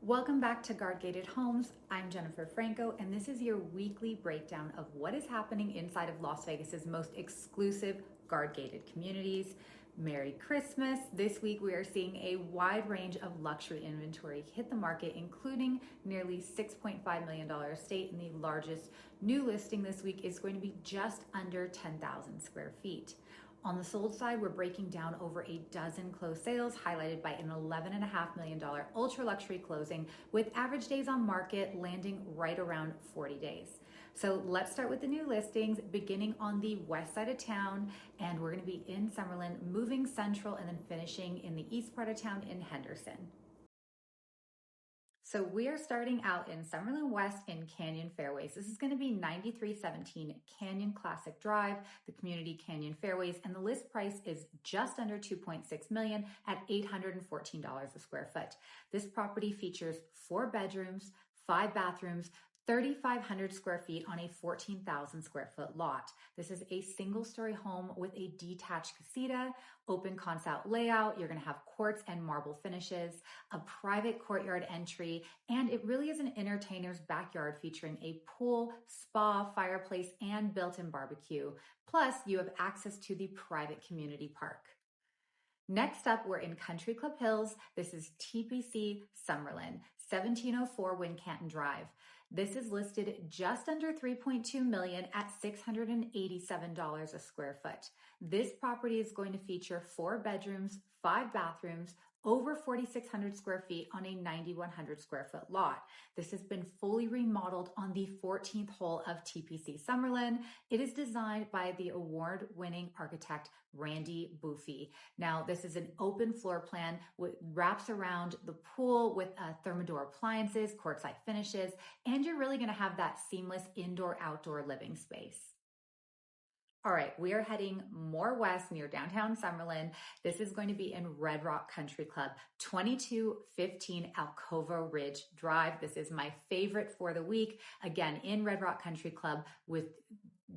Welcome back to Guard Gated Homes. I'm Jennifer Franco, and this is your weekly breakdown of what is happening inside of Las Vegas's most exclusive guard gated communities. Merry Christmas. This week we are seeing a wide range of luxury inventory hit the market, including nearly $6.5 million estate, and the largest new listing this week is going to be just under 10,000 square feet. On the sold side, we're breaking down over a dozen closed sales, highlighted by an $11.5 million ultra luxury closing, with average days on market landing right around 40 days. So let's start with the new listings, beginning on the west side of town, and we're going to be in Summerlin, moving central, and then finishing in the east part of town in Henderson. So we are starting out in Summerlin West in Canyon Fairways. This is going to be 9317 Canyon Classic Drive, the Community Canyon Fairways, and the list price is just under $2.6 million at $814 a square foot. This property features 4 bedrooms, 5 bathrooms, 3,500 square feet on a 14,000 square foot lot. This is a single story home with a detached casita, open concept layout. You're going to have quartz and marble finishes, a private courtyard entry, and it really is an entertainer's backyard featuring a pool, spa, fireplace, and built-in barbecue. Plus, you have access to the private community park. Next up, we're in Country Club Hills. This is TPC Summerlin, 1704 Wincanton Drive. This is listed just under $3.2 million at $687 a square foot. This property is going to feature 4 bedrooms, 5 bathrooms, over 4,600 square feet on a 9,100 square foot lot. This has been fully remodeled on the 14th hole of TPC Summerlin. It is designed by the award-winning architect Randy Buffy. Now, this is an open floor plan with wraps around the pool with thermador appliances, quartz-like finishes, and you're really going to have that seamless indoor-outdoor living space. All right, we are heading more west near downtown Summerlin. This is going to be in Red Rock Country Club, 2215 Alcova Ridge Drive. This is my favorite for the week. Again, in Red Rock Country Club with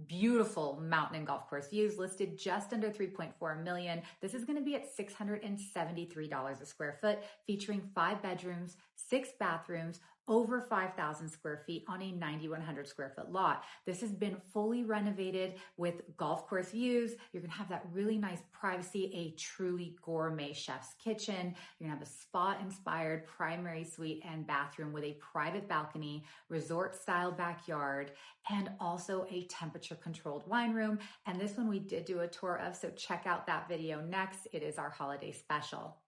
beautiful mountain and golf course views, listed just under $3.4 million. This is going to be at $673 a square foot, featuring 5 bedrooms, 6 bathrooms, over 5,000 square feet on a 9,100 square foot lot. This has been fully renovated with golf course views. You're going to have that really nice privacy, a truly gourmet chef's kitchen. You're going to have a spa-inspired primary suite and bathroom with a private balcony, resort-style backyard, and also a temperature-controlled wine room. And this one we did do a tour of, so check out that video next. It is our holiday special.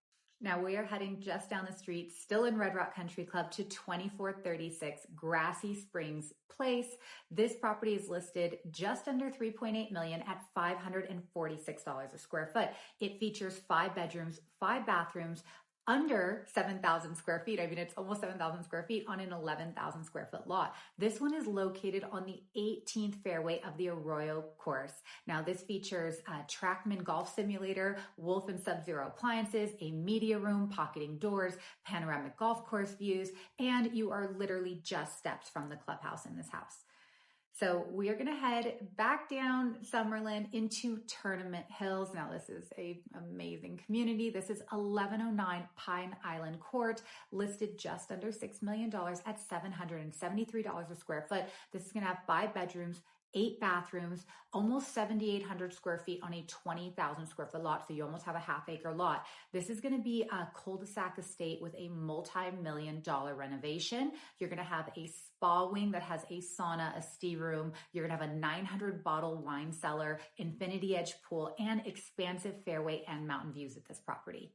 Now we are heading just down the street, still in Red Rock Country Club, to 2436 Grassy Springs Place. This property is listed just under $3.8 million at $546 a square foot. It features 5 bedrooms, 5 bathrooms, under 7,000 square feet. I mean, it's almost 7,000 square feet on an 11,000 square foot lot. This one is located on the 18th fairway of the Arroyo course. Now, this features a Trackman golf simulator, Wolf and Sub-Zero appliances, a media room, pocketing doors, panoramic golf course views, and you are literally just steps from the clubhouse in this house. So we are going to head back down Summerlin into Tournament Hills. Now, this is an amazing community. This is 1109 Pine Island Court, listed just under $6 million at $773 a square foot. This is going to have 5 bedrooms, 8 bathrooms, almost 7,800 square feet on a 20,000 square foot lot. So you almost have a half-acre lot. This is going to be a cul-de-sac estate with a multi-million-dollar renovation. You're going to have a spa wing that has a sauna, a tea room. You're going to have a 900-bottle wine cellar, infinity edge pool, and expansive fairway and mountain views at this property.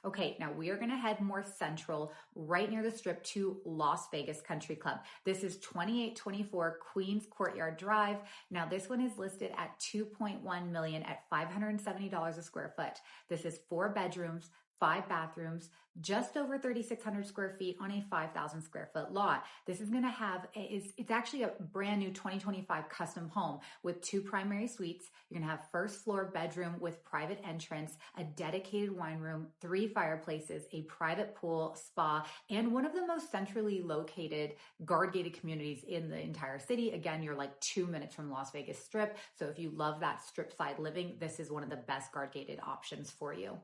Okay, now we are going to head more central, right near the strip, to Las Vegas Country Club. This is 2824 Queens Courtyard Drive. Now this one is listed at $2.1 million at $570 a square foot. This is 4 bedrooms, 5 bathrooms, just over 3,600 square feet on a 5,000 square foot lot. This is going to have, it's actually a brand new 2025 custom home with 2 primary suites. You're going to have first floor bedroom with private entrance, a dedicated wine room, 3 fireplaces, a private pool, spa, and one of the most centrally located guard gated communities in the entire city. Again, you're like 2 minutes from Las Vegas Strip. So if you love that strip side living, this is one of the best guard gated options for you.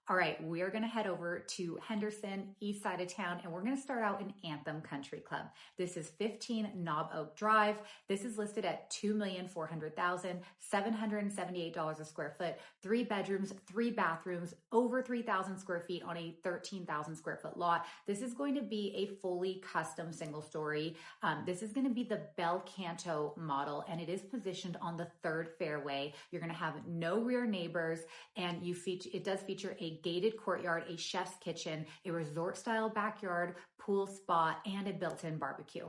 All right, we are going to head over to Henderson, east side of town, and we're going to start out in Anthem Country Club. This is 15 Knob Oak Drive. This is listed at $2,400,000, $778 a square foot, 3 bedrooms, 3 bathrooms, over 3,000 square feet on a 13,000 square foot lot. This is going to be a fully custom single story. This is going to be the Bel Canto model, and it is positioned on the 3rd fairway. You're going to have no rear neighbors, and it does feature a gated courtyard, a chef's kitchen, a resort style backyard, pool spa, and a built-in barbecue.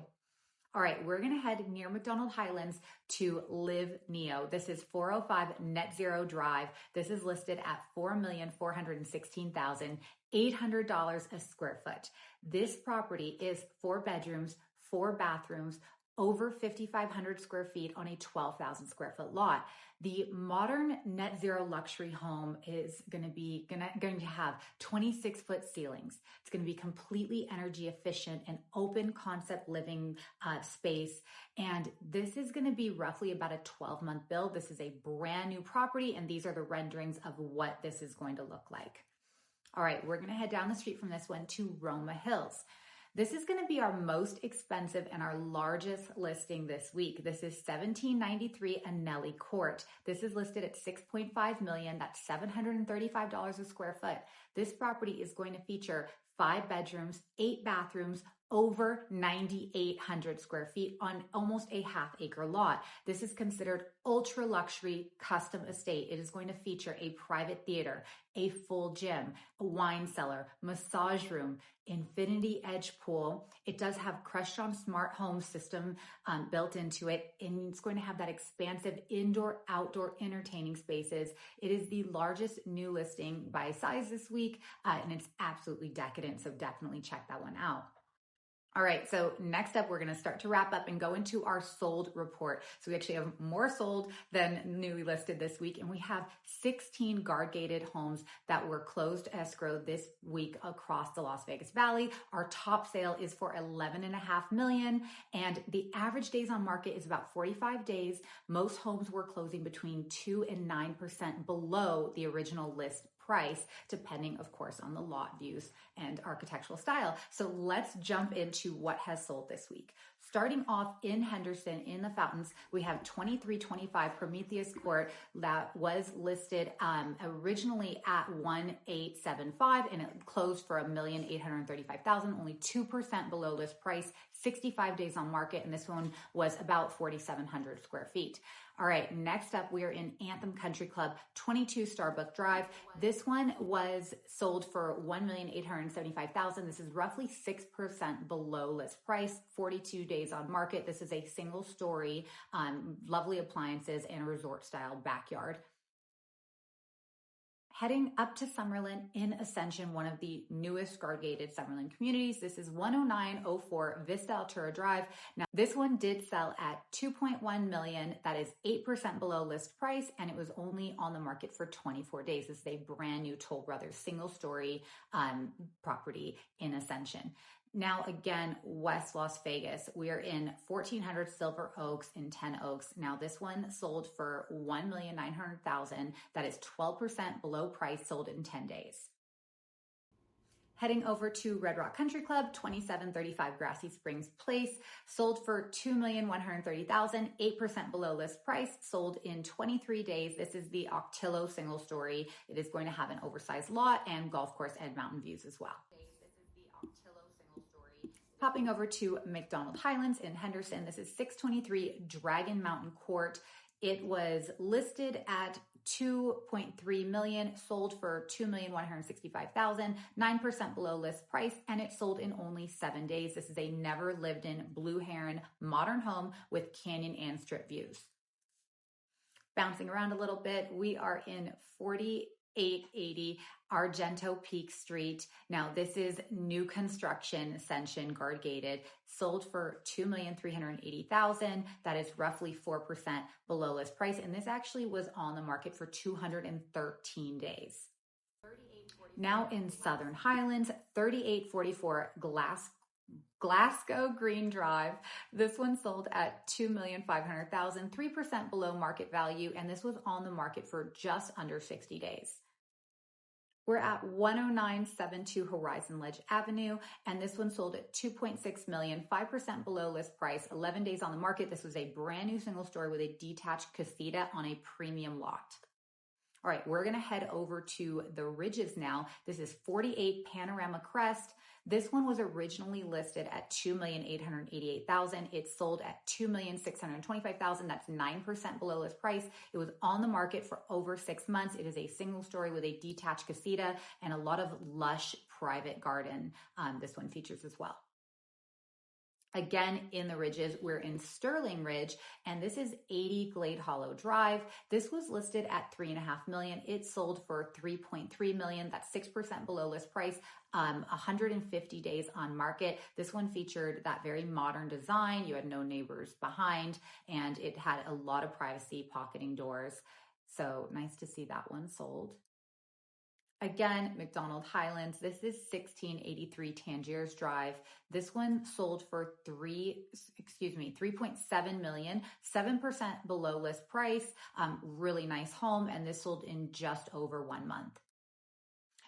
All right, we're going to head near MacDonald Highlands to Live Neo. This is 405 Net Zero Drive. This is listed at $4,416,800 a square foot. This property is 4 bedrooms, 4 bathrooms, over 5,500 square feet on a 12,000 square foot lot. The modern net zero luxury home is going to have 26-foot ceilings. It's going to be completely energy efficient and open concept living space. And this is going to be roughly about a 12-month build. This is a brand new property, and these are the renderings of what this is going to look like. All right, we're going to head down the street from this one to Roma Hills. This is going to be our most expensive and our largest listing this week. This is 1793 Anelli Court. This is listed at $6.5 million. That's $735 a square foot. This property is going to feature 5 bedrooms, 8 bathrooms, over 9,800 square feet on almost a half-acre lot. This is considered ultra luxury custom estate. It is going to feature a private theater, a full gym, a wine cellar, massage room, infinity edge pool. It does have Crestron smart home system built into it, and it's going to have that expansive indoor-outdoor entertaining spaces. It is the largest new listing by size this week, and it's absolutely decadent, so definitely check that one out. All right, so next up, we're going to start to wrap up and go into our sold report. So we actually have more sold than newly listed this week, and we have 16 guard-gated homes that were closed escrow this week across the Las Vegas Valley. Our top sale is for $11.5 million, and the average days on market is about 45 days. Most homes were closing between 2 and 9% below the original list price, depending, of course, on the lot views and architectural style. So let's jump into what has sold this week. Starting off in Henderson, in the Fountains, we have 2325 Prometheus Court that was listed originally at $1,875, and it closed for $1,835,000, only 2% below list price, 65 days on market, and this one was about 4,700 square feet. All right, next up, we are in Anthem Country Club, 22 Starbuck Drive. This one was sold for $1,875,000. This is roughly 6% below list price, 42 days on market. This is a single story, lovely appliances, and a resort style backyard. Heading up to Summerlin in Ascension, one of the newest guard-gated Summerlin communities. This is 10904 Vista Altura Drive. Now, this one did sell at $2.1 million. That is 8% below list price, and it was only on the market for 24 days. This is a brand new Toll Brothers single-story property in Ascension. Now, again, West Las Vegas, we are in 1400 Silver Oaks in 10 Oaks. Now, this one sold for $1,900,000. That is 12% below price, sold in 10 days. Heading over to Red Rock Country Club, 2735 Grassy Springs Place, sold for $2,130,000, 8% below list price, sold in 23 days. This is the Octillo single story. It is going to have an oversized lot and golf course and mountain views as well. Popping over to MacDonald Highlands in Henderson, this is 623 Dragon Mountain Court. It was listed at $2.3 million, sold for $2,165,000, 9% below list price, and it sold in only 7 days. This is a never lived in Blue Heron modern home with canyon and strip views. Bouncing around a little bit, we are in 4880 Argento Peak Street. Now, this is new construction, Ascension, guard gated, sold for $2,380,000. That is roughly 4% below list price. And this actually was on the market for 213 days. Now in Southern Highlands, 3844 Glasgow Green Drive. This one sold at $2,500,000, 3% below market value, and this was on the market for just under 60 days. We're at 10972 Horizon Ledge Avenue, and this one sold at $2.6 million, 5% below list price, 11 days on the market. This was a brand new single story with a detached casita on a premium lot. All right, we're gonna head over to the Ridges now. This is 48 Panorama Crest. This one was originally listed at $2,888,000. It sold at $2,625,000. That's 9% below list price. It was on the market for over 6 months. It is a single story with a detached casita and a lot of lush private garden. This one features as well. Again, in the Ridges, we're in Sterling Ridge, and this is 80 Glade Hollow Drive. This was listed at $3.5 million. It sold for $3.3 million. That's 6% below list price. 150 days on market. This one featured that very modern design. You had no neighbors behind, and it had a lot of privacy, pocketing doors. So nice to see that one sold. Again, MacDonald Highlands. This is 1683 Tangiers Drive. This one sold for $3.7 million, 7% below list price. Really nice home, and this sold in just over 1 month.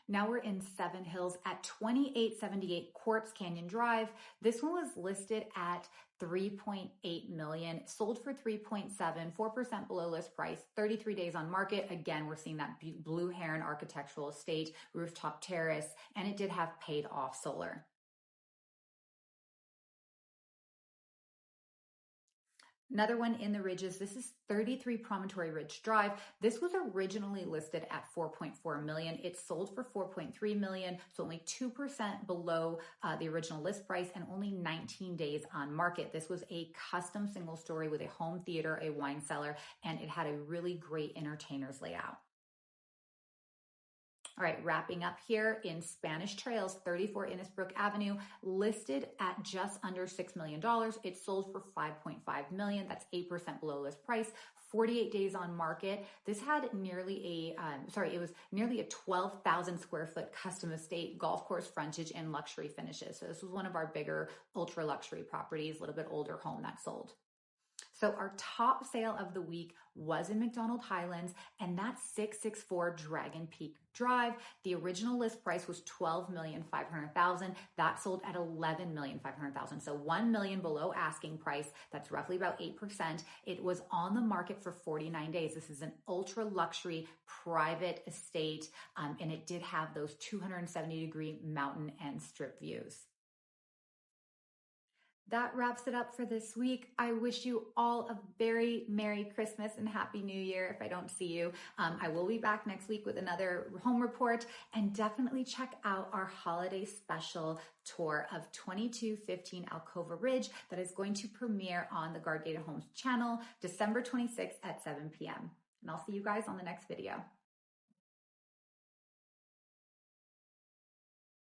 Now we're in Seven Hills at 2878 Quartz Canyon Drive. This one was listed at $3.8 million, sold for $3.7, 4% below list price, 33 days on market. Again, we're seeing that Blue Heron architectural estate, rooftop terrace, and it did have paid off solar. Another one in the Ridges, this is 33 Promontory Ridge Drive. This was originally listed at $4.4 million. It sold for $4.3 million, so only 2% below the original list price and only 19 days on market. This was a custom single story with a home theater, a wine cellar, and it had a really great entertainer's layout. All right, wrapping up here in Spanish Trails, 34 Innisbrook Avenue, listed at just under $6 million. It sold for $5.5 million. That's 8% below list price. 48 days on market. This had nearly it was nearly a 12,000 square foot custom estate, golf course frontage, and luxury finishes. So this was one of our bigger ultra luxury properties, a little bit older home that sold. So our top sale of the week was in MacDonald Highlands, and that's 664 Dragon Peak Drive. The original list price was $12,500,000. That sold at $11,500,000. So $1 million below asking price. That's roughly about 8%. It was on the market for 49 days. This is an ultra luxury private estate, and it did have those 270-degree mountain and strip views. That wraps it up for this week. I wish you all a very Merry Christmas and Happy New Year if I don't see you. I will be back next week with another home report, and definitely check out our holiday special tour of 2215 Alcova Ridge that is going to premiere on the Guard Gated Homes channel December 26th at 7 p.m. And I'll see you guys on the next video.